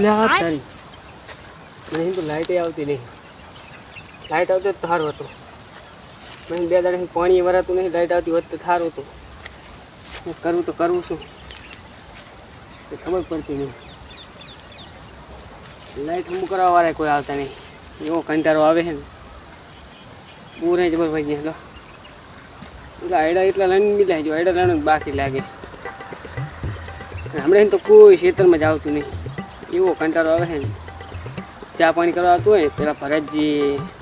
લ્યા તારી મને તો લાઈટ આવતી નહીં. લાઈટ આવતી તો સારું હતું. મને 2 દાડા પાણી વરાતું નહીં, લાઈટ આવતી હોત તો સારું હતું. કરવું તો કરવું શું એ ખબર પડતી નહીં. લાઈટ હમું કરવા વાળા કોઈ આવતા નહીં. એવો કંટાળો આવે છે ને પૂરે જબર ભાઈ ગયા. એટલે આયડા એટલા લઈને બી લાગજો, આયડા લઈને બાકી લાગે. હમણાં તો કોઈ ખેતરમાં જ આવતું નહીં. એવો કંટાળો આવે છે ને. ચા પાણી કરવા આવતું હોય પેલા ભરતજી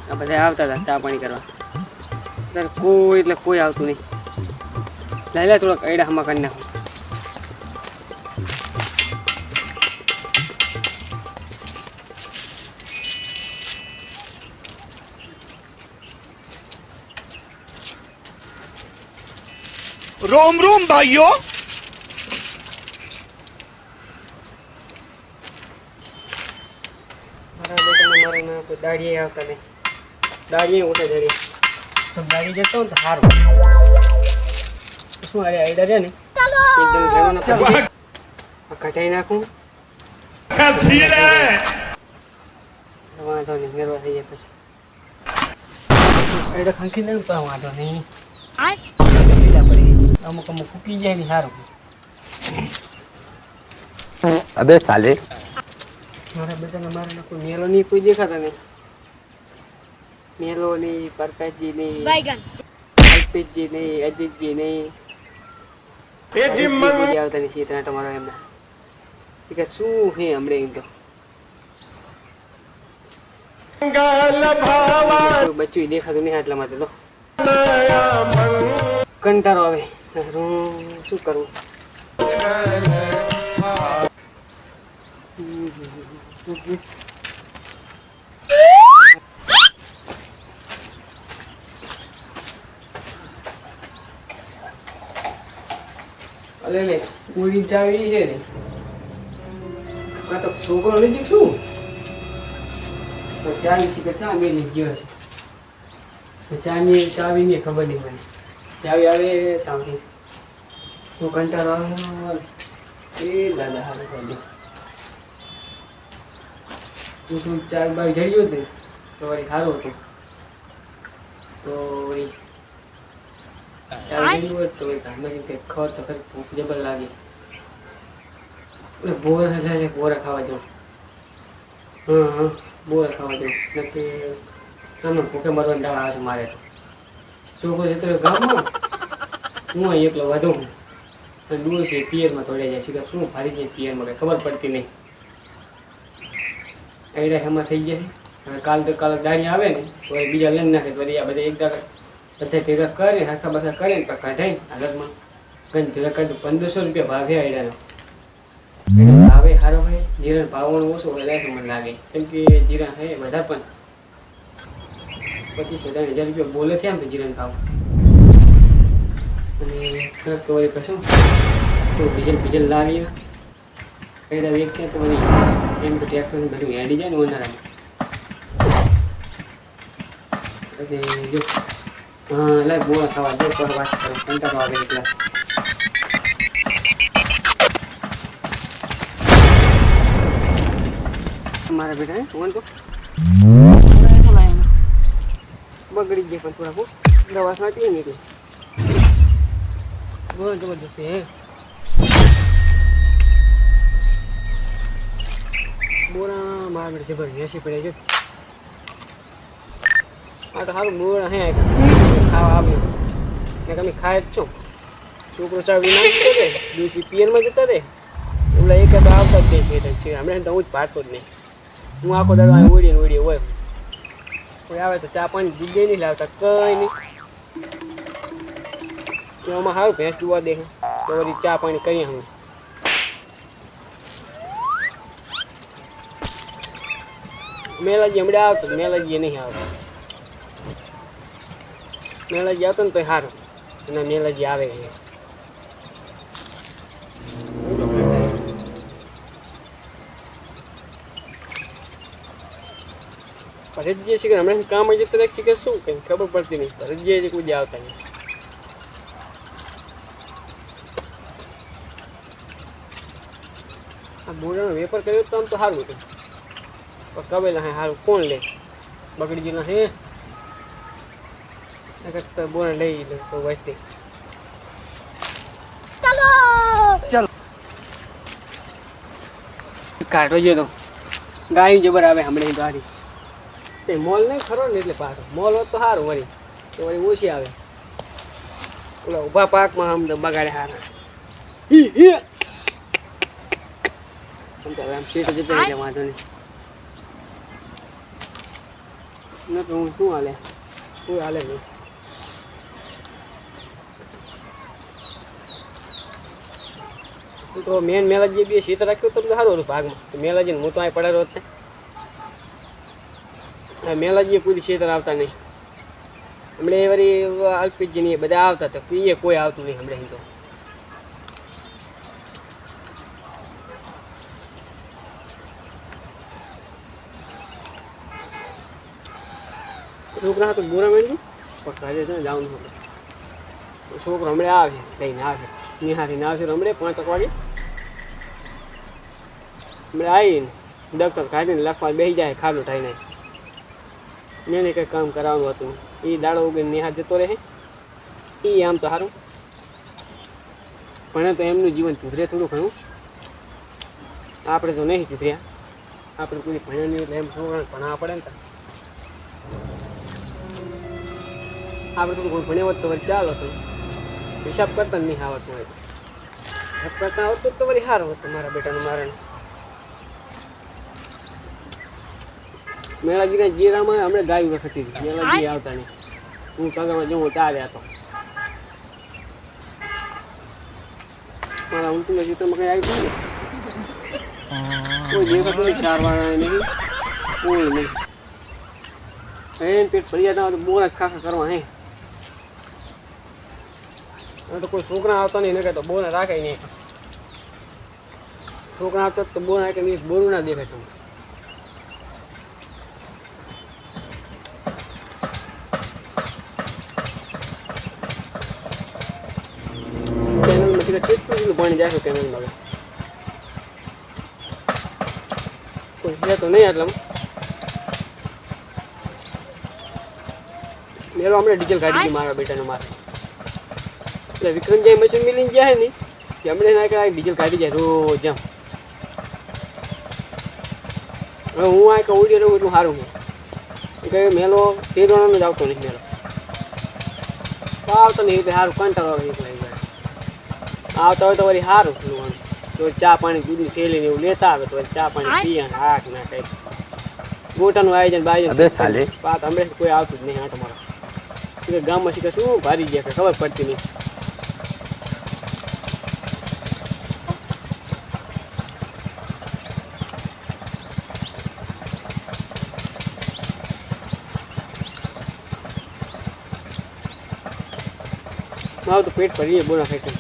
આ બધા આવતા હતા ચા પાણી કરવા. ત્યારે કોઈ એટલે કોઈ આવતું નહીં. લઈ લે થોડોક આયડા હમા કરી નાખું. रोम रोम भाइयों. મારા ના કોઈ દાડીએ આવતા નહીં. દાડીએ ઉઠે દાડીએ તો દાડી જતો ને તો સારું. શું અરે આઈડા છે ને એકદમ જવાનો કઢાઈ નાખું વાંધો નહીં. મેરવા થઈ જાય પછી આઈડા ખંખી દે તો વાંધો નહીં. અમુક અમુક ફૂકી જાય ને સારું. अबे साले મારા બેટાને મારે કોઈ મેલો નહીં કોઈ દેખાતા નહીં. મેલો નહીં, પ્રકાશજી નહીં, અલ્પેશજી નહીં, અજીતજી નહીં, આવતા નહીં. શીતના તમારો એમના કે શું હે હમણે એમ તો બચ્ચું દેખાતું નહીં. આટલા માટે તો કંટાળો આવે. શું કરવું? અલે લે પૂરી ચાવી છે ને કાં તો છોકરો લઈ જઈશું તો ચાવી છે કે ચા મેલી ગયો છે. ચાની ચાવી ની ખબર નહીં મને. ચાવી આવે ત્યાંથી તો કંટાળો આવે. એ દાદા હાલ કરજો તું ચાર બાર જડ્યો ને તો વળી સારું હતું. તો વળી ચાર જડ્યું હોત તો વળી ઘરમાં કંઈક ખાવ તો ખરી ભૂખ જબર લાગે. એટલે બોરા ખાવા જાઉં. હા બોરા ખાવા જાઉં. નક્કી સામે ભૂખે મરવાની દાવા આવે છે મારે તો. છોકરો જતો ગામમાં હું એકલો વધું ડૂળ છે પિયરમાં તોડે જાય. સીધા શું ફારી જાય પિયરમાં કંઈ ખબર પડતી નહીં. આઈડા એમાં થઈ જાય. હવે કાલ તો કાલ દાડી આવે ને તો બીજા લઈને નાખે. તો આ બધા એક દાડા બધા ભેગા કરે હાથા બાથા કરે ને કાઢાય હાલતમાં કંઈ ભેગા કરી 1500 રૂપિયા ભાવે આઈડાનો. ભાવે સારો હોય. જીરણ ભાવવાનું ઓછો હોય મને લાગે. કેમ કે જીરણ હે વધારે પણ 25,000 રૂપિયા બોલે છે આમ તો જીરણ ભાવ. અને તો એ કશું તો ડીઝલ લાવીએ આઈડા વેચીએ તો વળી એમ તો ટ્રેક્ટરનું બધું હેડી જાય ને ઉનાળામાં. જો હા લાય બોળા ખાવા જો પર વાત કરો કંટાળો આવે એટલા. મારા બેટા હે ફોન તો બગડી ગયા પણ થોડા દવા છાંટીએ ને એટલે બહુ જબરદસ્ત હે. બોરા મારા બેટા જબર વેસી પડે છે. આ તો સારું બોરા હે ખાવા આવ્યું ને તમે ખાય જ છો. છોકરો ચાવી નાખી દે દૂધ પિયરમાં જતા દે ઓલા એક આવતા જ નહીં છે. હમણાં તો હું જ પાડતો જ નહીં. હું આખો દાડો ઓળીને હોય કોઈ આવે તો ચા પાણી દૂધ નહીં લાવતા કંઈ નહીં. એમાં સારું ભેંસ જોવા દે તો વળી ચા પાણી કરીએ. અમે મેલાજી હમણાં આવતો મેલાજી નહીં આવતો. મેલાજી આવતો ને તો સારું. અને મેલાજી આવે છે. ભરતજી છે કે હમણાં કામ આવી જતા છે કે શું કંઈ ખબર પડતી નહીં. ભરતજી કોઈ આવતા નહીં. આ બોરાનો વેપાર કર્યો તો આમ તો સારું હતું, પણ કવેલા હે સારું કોણ લે, બગડી ગયેલા હે નકર તો બોરા લઈ લે તો વસ્તી. ચાલો કાઢો જો તો ગાયું જબર આવે હમણાં ગાડી તે મોલ નહીં ખરો ને એટલે પાછો મોલ હોત તો સારું વળી તો વળી ઓછી આવે. ઓલા ઊભા પાકમાં આમ તો બગાડે સારા આમ તો હવે આમ સીટ જતી રહી જાય વાંધો નહીં. ન તો હું શું હાલે કોઈ હાલે નહીં. તો મેન મેલાજી બી સીટ રાખ્યું તો સારું હતું ભાગમાં. મેલાજીને હું તો અહીં પડેલો જ ને મેલાજીએ પૂરી સીટર આવતા નહીં. હમણાં એ વળી અલ્પીજી નહીં બધા આવતા હતા, એ કોઈ આવતું નહીં હમણાં તો. છોકરા તો બોરા મેળ્યું પણ ઘરે છે ને જવાનું હતું. છોકરો હમણાં આવે લઈને આવે નિહારીને આવશે હમણાં 5 વાગે હમણાં આવીને દફતર કાઢીને લખવા બેસી જાય ખાલું થઈને. એને કંઈ કામ કરાવવાનું હતું એ દાડો ઉગીને નિહાર જતો રહે. એ આમ તો સારું ભણે તો એમનું જીવન સુધરે થોડું ઘણું. આપણે તો નહીં સુધર્યા, આપણે કોઈ ભણ્યા નહીં એટલે એમ છોકરાને ભણાવવા પડે ને. આપણે તો કોઈ ભણ્યા હોત તો વળી ચાલો હતું, હિસાબ કરતા નહીં આવડતું હોય હિસાબ કરતા આવડતું તો વળી સારું હતું મારા બેટાનું મારણ. મેળાજીના જીરામાં હમણાં ગાયું રખતી હતી, મેળાજી આવતા નહીં. હું કાગળમાં જવું ચાલ્યા હતો મારા ઊંટુના ચિત્રમાં કંઈ આવ્યું ને કોઈ દેખાતું નહીં, 4 વાળા નહીં કોઈ નહીં. એને પેટ ભરી જતા હોય તો બોર જ ખાખા કરવા હે. તો કોઈ છોકરા આવતા નહીં, ન તો બોર રાખે નહીં. છોકરા આવતા તો બોર રાખે નહીં, બોરું ના દેખાય તમને. કેટલું પાણી જાય છે કેનલમાં કોઈ છે તો નહીં. આટલામાં મેરો હમણાં ડીઝલ કાઢી હતી મારા બેટાને મારે. એટલે વિક્રમજી મશીન મિલીને જાય ને કે હમણાં ના કે ડીઝલ કાઢી જાય રોજ એમ. હવે હું આ કે ઉડી રહું એટલું સારું છે કે મેલો 13 વાળાનો જ આવતો નહીં. મેલો આવતો નહીં એટલે સારું કંટાળો એકલા આવતા હોય તો વળી સારું તો ચા પાણી દૂધની થેલીને એવું લેતા આવે તો ચા પાણી પીએ હાક ના કંઈક ગોટાનું આયોજન બાયોજન વાત હમણાં કોઈ આવતું જ નહીં. આટો મારો ગામમાં શીખે શું ભારી ગયા કે ખબર પડતી નહીં. મારું તો પેટ ભરીએ બોના ખાઈ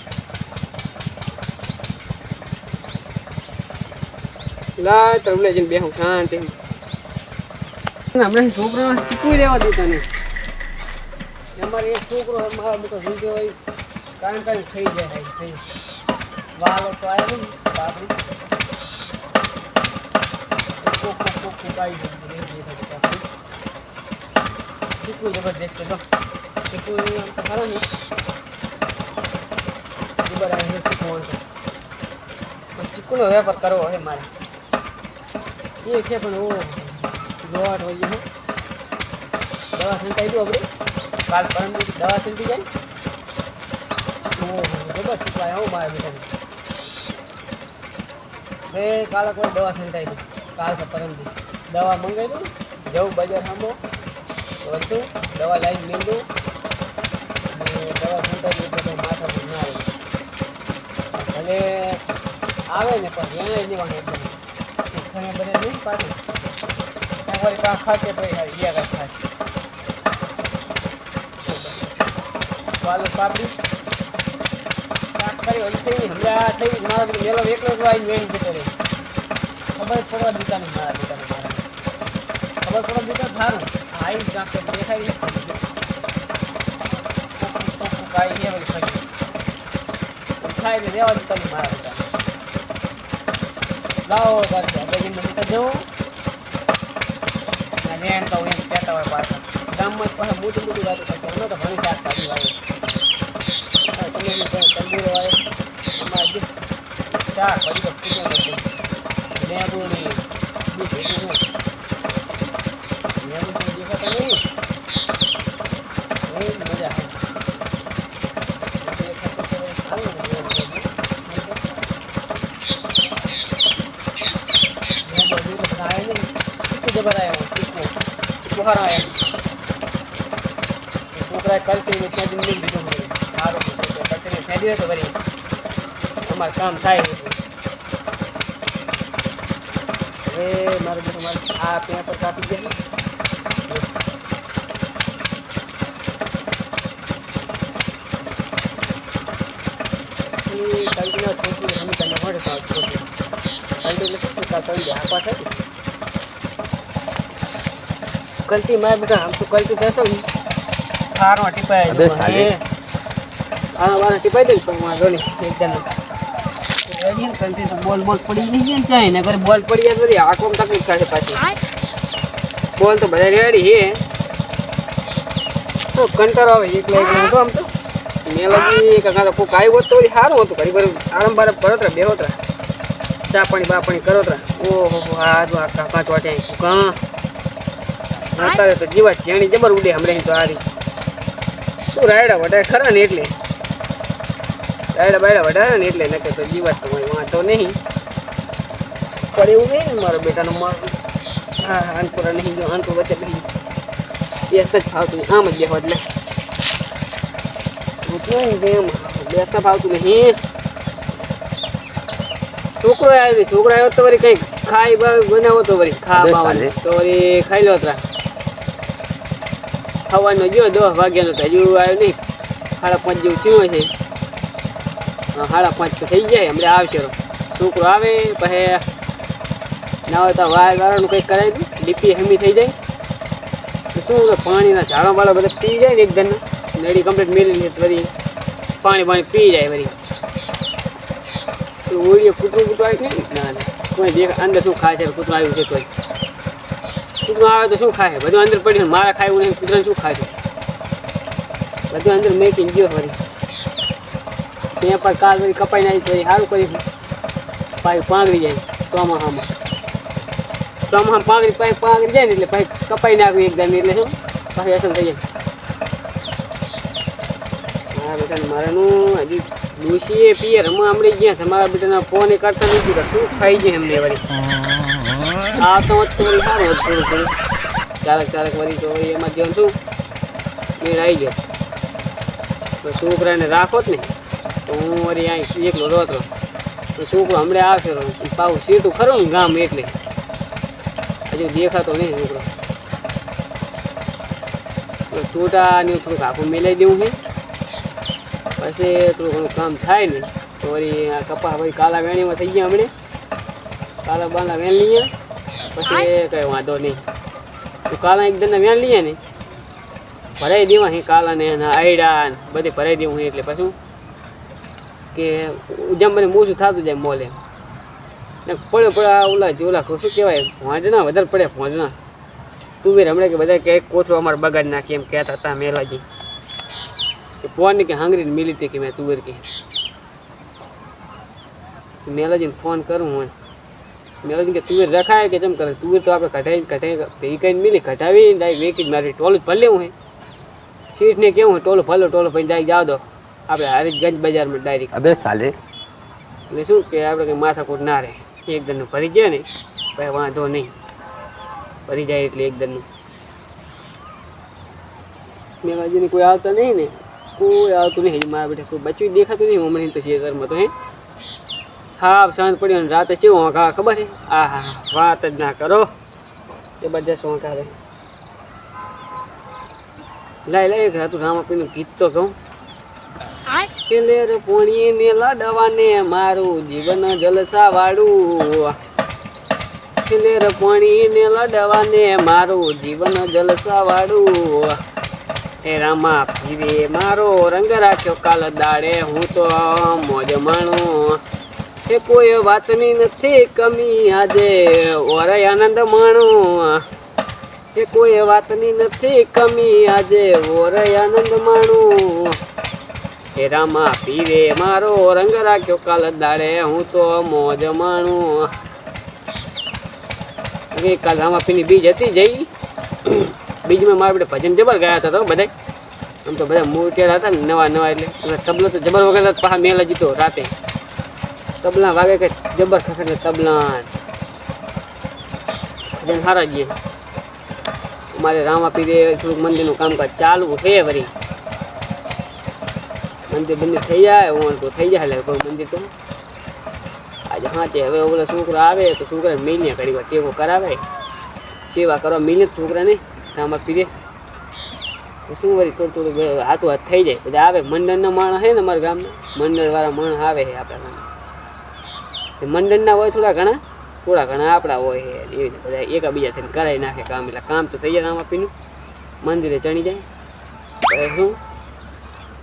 લા તરલે જઈને બેહું શાંતિ. હમણાં છોકરો ચીકવી લેવા દેતા નહીં. અમારે એક છોકરો મારા બેટો વીજો હોય કારણ કાંઈ થઈ જાય થઈ વાલો તો આવ્યો ને બાપરી ચીકવું જબરદસ્ત છે. ચીકવું આમ તો ખરા ને ચીકુનો વેપાર કરવો હે મારે. એ છે પણ ઓ જોવાટ હોય છે. દવા છંટાઈ દો આપણે કાલ પરમ દવા છંટી જાય. ઓહો જબર ચીકવાય હો મારા બેટાને. બે કાલે કોઈ દવા છંટાઈ દો કાલ કે પરમથી દવા મંગાવી દઉં જવું બજાર સાંભો વધુ દવા લાવીને મેળ દઉં અને દવા છંટાઈ દઉં તો માથા પર ના આવે. ભલે આવે ને પણ વેણાઈ દેવાનું એકદમ બધે નહીં પાછું વળી કાંક ખાતે તો બીજા કાંઈ ખાય વાલો પાપડી શાક કરી હજી થઈ હમણાં થઈ મારા બધું મેલો એકલો એકલો આવીને વેણી જતો રહે. ખબર જ પડવા દીધા નહીં મારા દીધાને મારા ખબર પડવા દીધા સારું આવી કાંક દેખાય નહીં કાંઈ એ વળી ખાઈ ખાઈને રહેવા દીધા નહીં મારા દીધા. લાવો બાકી આપણે જેમ નીકળ જવું અને રેણ તો એમ કહેતા હોય પાછા ગામમાં જ પાછા મોટી મોટી વાતો કરતા અમે તો ઘણી શાકભાજી વાવી તમે તંદુરો વાવે અમારે શાકભાજી તો પૂજન કરતી લેબુની બી ભેગું હોય લેબુ તો દેખાતા નહીં મજા આવે છોકરા કરતી ત્યાં મિલ દીધું સારું કરતી ફેંદી તો કરી અમારે કામ થાય હવે મારે બધું મારે આ પેપર કાપી દે કલ્ટીના છોકરી સમીકરણને મળે તો છોકરી કલ્ટી એટલે કરી આપવા થાય કલ્ટી મારે બેટા આમ તો કલ્ટી થશે ને સારો ટીપાય વાળા ટીપાઈ દે પણ વાંધો નહીં એકદમ રેડી ને કલ્ટી તો બોલ પડી નહીં ગયા ને ચાય ને ઘરે બોલ પડી જાય તો આંખોમાં તકલીફ થશે પાછી બોલ તો બધા રેડી છે તો કંટાળો આવે એકલા તો આમ તો મેં લગી કાકા તો કોઈક આવ્યું હોત તો સારું હતું ઘડી ભર આરામ બારામ કરોતરા બેહોતરા ચા પાણી કરોતરા ઓહો હા જો આ કાકા ચોટે કાં અત્યારે તો જીવા જેણી જબર ઉડે હમણાં તો હારી તું રાયડા વઢારે ખરા ને એટલે રાયડા બાયડા વઢારે ને એટલે નકે તો જીવા તો વાંધો નહીં પણ એવું નહીં ને મારો બેટાનો મારું હા આનપુરા નહીં જો આનપુર વચ્ચે બધી બેસતા જ ફાવતું નહીં આમ જ બેહવા એટલે એમ બેસતા ફાવતું નહીં છોકરો આવ્યો તો વળી કંઈક ખાઈ બનાવો તો વળી ખાવાનું તો વળી ખાઈ લો તરા ખાવાનો જો 10 વાગ્યાનો તો હજુ આવ્યો નહીં 5:30 જેવું થયું છે 5:30 તો થઈ જાય હમણાં આવશે છોકરો આવે પછી ના હોય તો વાળનું કંઈક કરાવી દઉં ડીપી હમી થઈ જાય તો શું પાણીના ઝાડા વાળા બધા પી જાય ને એકદમ નળી કમ્પ્લીટ મેલી લે વળી પાણી પી જાય વળી ઓળીએ કૂતરું આવી નહીં ના કોઈ દેખ અંદર શું ખાય છે કૂતરું આવ્યું છે કોઈ કૂતરું આવે તો શું ખાય બધું અંદર પડ્યું મારા ખાય નહીં કૂતરાને શું ખાય છે બધું અંદર મેકીને ગયો વળી ત્યાં પર કાલ વળી કપાઈ નાખી વળી સારું કરી પાઈ પાંગરી જાય ચોમાહામાં પાંગરી જાય ને એટલે પાઈ કપાઈ નાખવી એકદમ એટલે શું પાછી અસર થઈ જાય મારા બેટાને મારાનું હજી ડૂસીએ પીએ રમવા હમણાં ગયા તમારા બેટાના ફોન એ કરતા નથી તો શું ખાઈ જાય એમને વળી આ તો વળી સારું હતું થોડું ચાલક વળી તો એમાં જેમ શું મેળ આવી ગયો તો છોકરાને રાખો જ ને તો હું વળી અહીં એકલો રોતો તો છોકરો હમણાં આવશે પાવું સીધું ખરું ને ગામ એટલે હજુ દેખાતો નહીં છોકરો છોટા ને થોડુંક આખું મેલાઈ દેવું છે પછી થોડું ઘણું કામ થાય ને તો વળી આ કપા વળી કાલા વેણીમાં થઈ ગયા હમણાં કાલા બાલા વેણ લઈએ પછી કંઈ વાંધો નહીં તો કાલા એકદમ વેણ લઈએ ને ભરાઈ દેવા હે કાલાને એના આયડા બધે ભરાઈ દેવું હે એટલે પછી કે જેમ મને મોજું થતું જાય મોલે ને પડે ઓલા શું કહેવાય ભોંજના વધારે પડે ભોંજના તુવેર હમણાં કે બધા કે એક કોથળો અમારે બગાડ નાખી એમ કહેતા હતા મેલાજી કે ફોન કે હાંગરીને મિલી હતી કે મેં તુવેર કે મેલાજીને ફોન કરું હું મેલાજી કે તુવેર રખાય કે જેમ કરે તુવેર તો આપણે કઢાવી ભેગી કરીને મિલી કઢાવી ડાયરેક્ટ વેકી જ મારી ટોલું જ ભલે લેવું હે શીઠને કેવું હોય ટોલું પછી ડાયરેક્ટ જાવ દો આપણે હરીશગંજ બજારમાં ડાયરેક્ટ અબે સાલે એટલે શું કે આપણે કંઈ માથાકૂટ ના રહે એકદમનું ભરી જાય ને પછી વાંધો નહીં ભરી જાય એટલે એકદમનું મેલાજીને કોઈ આવતા નહીં ને કોઈ આવતું નહીં મારા બેટા કોઈ બચ્યું દેખાતું નહીં હમણાં તો શેતરમાં તો હે હા સાંજ પડી અને રાતે કેવું હોંકા ખબર છે આ હા વાત જ ના કરો જબરજસ્ત હોંકા રે લાય હતું રામાપીનું ગીત તો કહું લેર પોણીએ ને લાડવાને મારું જીવન જલસા વાળું લેર પોણીએ ને લાડવાને મારું જીવન જલસા વાળું એ રામા પીરે મારો રંગ રાખ્યો કાલ દાડે હું તો મોજ માણું એ કોઈ વાતની નથી કમી આજે ઓરે આનંદ માણું એ કોઈ વાતની નથી કમી આજે ઓરે આનંદ માણું એ રામા પીરે મારો રંગ રાખ્યો કાલ દાડે હું તો મોજ માણું કાલ રામા પીની બીજ હતી જઈ બીજમાં મારા બેટા ભજન જબર ગયા હતા તો બધા આમ તો બધા મોટેરા હતા ને નવા એટલે તબલો તો જબર વગર પાછા મેલ જીતો રાતે તબલા વાગે કે જબર ખખડે તબલા ભજન સારા જઈએ અમારે રામા પીરે થોડુંક મંદિરનું કામકાજ ચાલુ છે વળી મંદિર બંદિર થઈ જાય હું તો થઈ જાય એટલે કોઈ મંદિર તો આજે હાચે હવે ઓલો છોકરો આવે તો છોકરાને મિલને કરી ટેકો કરાવે સેવા કરવા મિલે છોકરાને રામા પીરે શું વળી થોડું હાથું હાથ થઈ જાય બધા આવે મંડળના માણસ છે ને અમારા ગામના મંડળવાળા માણસ આવે છે આપણા ગામમાં મંડળના હોય થોડા ઘણા આપણા હોય છે એવી રીતે બધા એકાબીજા થઈને કરાવી નાખે કામ એટલે કામ તો થઈ જાય રામા પીનું મંદિરે ચણી જાય પછી શું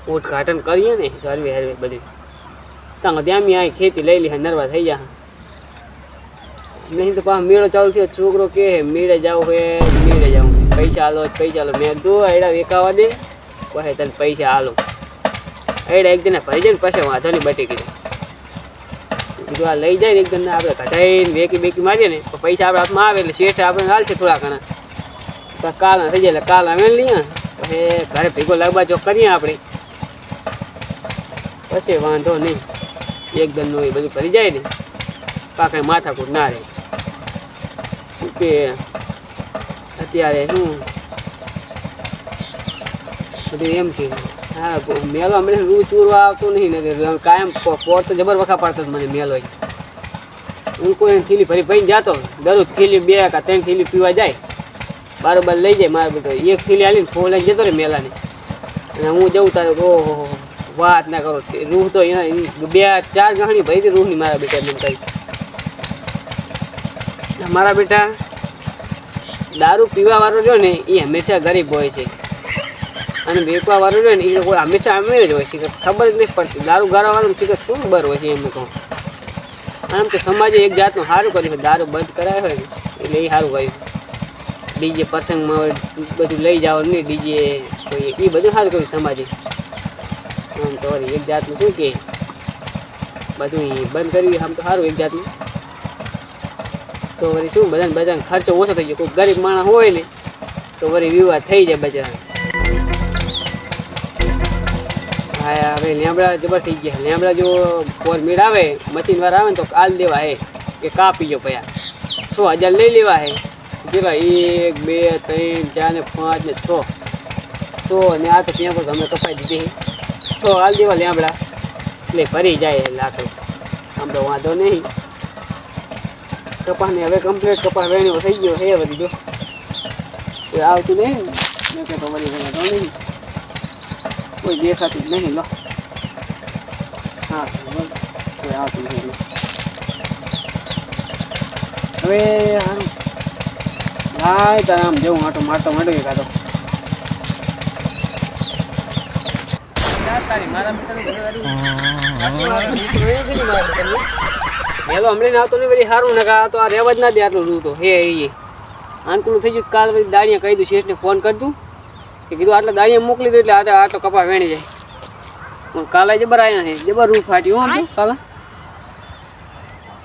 ઉદઘાટન કરીએ ને તો હરવે બધું ત્યાં ત્યાં અહીં ખેતી લઈ લે નરવા થઈ જાય નહીં તો પાછો મેળો ચાલુ થયો છોકરો કે મેળે જાવ પૈસા હાલો મેં કીધું એડા વેકાવા દે પછી તને પૈસા હાલો એડા એક જણા ભરી જાય ને પછી વાંધો નહીં બટી કીધું આ લઈ જાય ને એક જણને આપણે ઘટાઈને વેકી મારીએ ને તો પૈસા આપણા હાથમાં આવે એટલે શેઠ આપણે હાલશે થોડા ઘણા તો કાલના થઈ જાય એટલે કાલ આવે લઈએ પછી ઘરે ભેગો લાગબાજો કરીએ આપણે પછી વાંધો નહીં એક દનનું એ બધું ભરી જાય ને કાંઈ માથાકૂટ ના રહે કે અત્યારે શું બધું એમ છે હા મેલો હમણાં રૂ ચૂરવા આવતો નહીં ને કાયમ પોર તો જબર વખા પાડતો મને મેલો હું કોઈ થેલી ભરી જતો દરરોજ થેલી 2 કે 3 થેલી પીવા જાય બારોબાર લઈ જાય મારે બધો એક થેલી આવીને ફોન લઈને જતો રે મેલાને અને હું જઉં તારે ઓહો વાત ના કરો રૂહ તો એના 2-4 ગહણી ભરી હતી રૂહની મારા બેટા મને કહી મારા બેટા દારૂ પીવા વાળો જો ને એ હંમેશા ગરીબ હોય છે અને વેચવા વાળો જો ને એ કોઈ હંમેશા અમીર જ હોય છે ખબર જ નહીં પડતી દારૂ ગાળવા વાળું શીખર શું બર હોય છે એમ કહું આમ તો સમાજે એક જાતનું સારું કર્યું દારૂ બંધ કરાયો હોય ને એટલે એ સારું કર્યું ડીજે પ્રસંગમાં બધું લઈ જાવ નહીં ડીજે એ બધું સારું કર્યું સમાજે આમ તો એક જાતનું શું કે બધું બંધ કર્યું આમ તો સારું એક જાતનું તો વળી શું બધાને ખર્ચો ઓછો થઈ ગયો કોઈ ગરીબ માણસ હોય ને તો વળી વિવાદ થઈ જાય બજાર હા હવે લેમડા જબર થઈ ગયા લેમડા જો 4 મિનિટ આવે મશીન વાળા આવે ને તો આલ દેવા હે કે કાપી ગયો પયા 6000 લઈ લેવા હે જેવા 1 2 3 4 ને 5 ને 6 તો ને આ તો ત્યાં પર અમે કપાઈ દીધી તો હાલ દેવા લેમડા એટલે ભરી જાય લાકડું આમ તો વાંધો નહીં કપાસને હવે કમ્પ્લીટ કપાસ વેણ્યો થઈ ગયો છે બધી જો કોઈ આવતું નહીં ને કે તો વળી વાંધો નહીં કોઈ દેખાતું જ નહીં લો હા કોઈ આવતું નહીં હવે સારું હા તારે આમ જવું આટો મારતો માંડવી કાઢો મારા મેલો હમણાં આવતો નહીં વળી સારું ને તો આ રહેવા જ ના દે આટલું રૂ તો હે એ આનકુલું થઈ ગયું કાલ પછી દાળિયા કહી દઉં શેઠને ફોન કરતું કે કીધું આટલા દાળિયા મોકલી દઉં એટલે આટલો કપા વેણી જાય પણ કાલે જબર આવ્યા છે જબર રૂ ફાટ્યું હું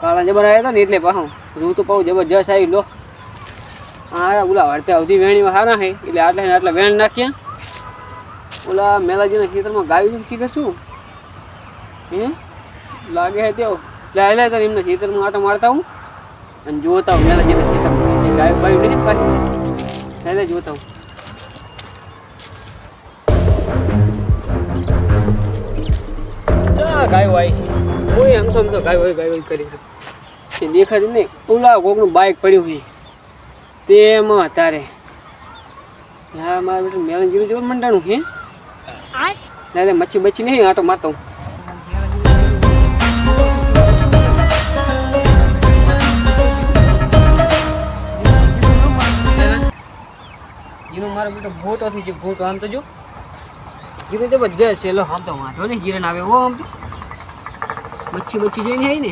કાલા જબર આવ્યા હતા ને એટલે પાછું રૂ તો પાછું જબરજસ્ત આવી લો હા ઓલા હડતા સુધી વેણી સારા છે એટલે આટલા વેણ નાખ્યા ઓલા મેલાજીના ખેતરમાં ગાયું શીખર શું હે લાગે છે તેઓ લે તો એમના ખેતરમાં આટા મારતા હું અને જોતા હું મેલાજીના ખેતરમાં ગાયું બાયું નહીં પાછી લે જોતા હું ગાયું આવી કોઈ આમ તો ગાયું કરી દેખાતું નહીં ઓલા કોકનું બાઇક પડ્યું હોય તેમાં તારે હા મારા બેટા મેલા જીરું જેવું મંડાણું હે લે મચ્છી બચ્છી નહીં આટો મારતો હું જીરું મારો બેટો ઘોટો થઈ ગયો ઘોટો આમ તો જો જીરું જબરજસ્ત છે લો આમ તો વાંધો નહીં જીરણ આવે હો આમ તો મચ્છી જોઈને આવી ને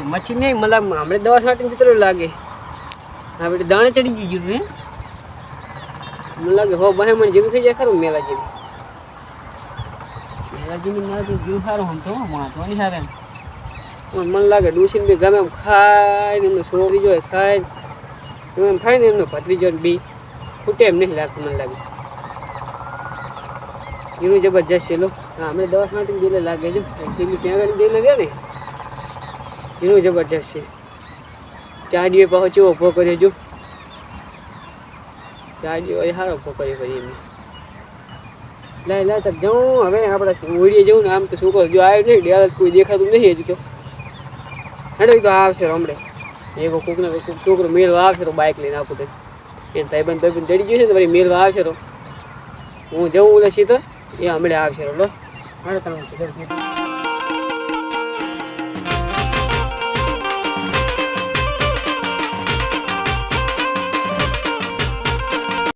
મચ્છી નહીં મતલબ હમણાં દવા છાંટીને કેટલું લાગે હા બેટા દાણે ચડી ગયું હે મને લાગે હો બહે મને જેવું થઈ જાય ખરું મેલા જેવી મારે જીવ સારું આમ તો વાંધો નહીં સારે મને લાગે ડૂસીને બી ગમે એમ ખાય ને એમને છોડી જોઈએ ખાય એમ થાય ને એમને ભત્રીજો બી ખૂટે એમ નહીં લાગતું મને લાગે એનું જબરજસ્ત છે લો હા અમે દવા છાંટીને જેલે લાગે છે પેલી ત્યાં આગળ જેલે રહ્યા ને એનું જબરજસ્ત છે ચાડીએ પાછો ચેવો ઉભો કર્યો જો ચાડીઓ સારો ઉભો કર્યો કરી એમને લાય તક જાઉં હવે આપણે ઓળીએ જવું ને આમ તો શું કહું જો આવ્યો નહીં ડેલ કોઈ દેખાતું નહીં હજુ તો હેડો તો આવશે હમણે એવો કોકને કોઈક છોકરો મેળવા આવશે તો બાઇક લઈને આપું તો એને ભાઈબંધ ચડી ગયું છે ને વળી મેળવા આવશે તો હું જવું ઓલે સીધો એ હમણાં આવશે લો હાડો તમે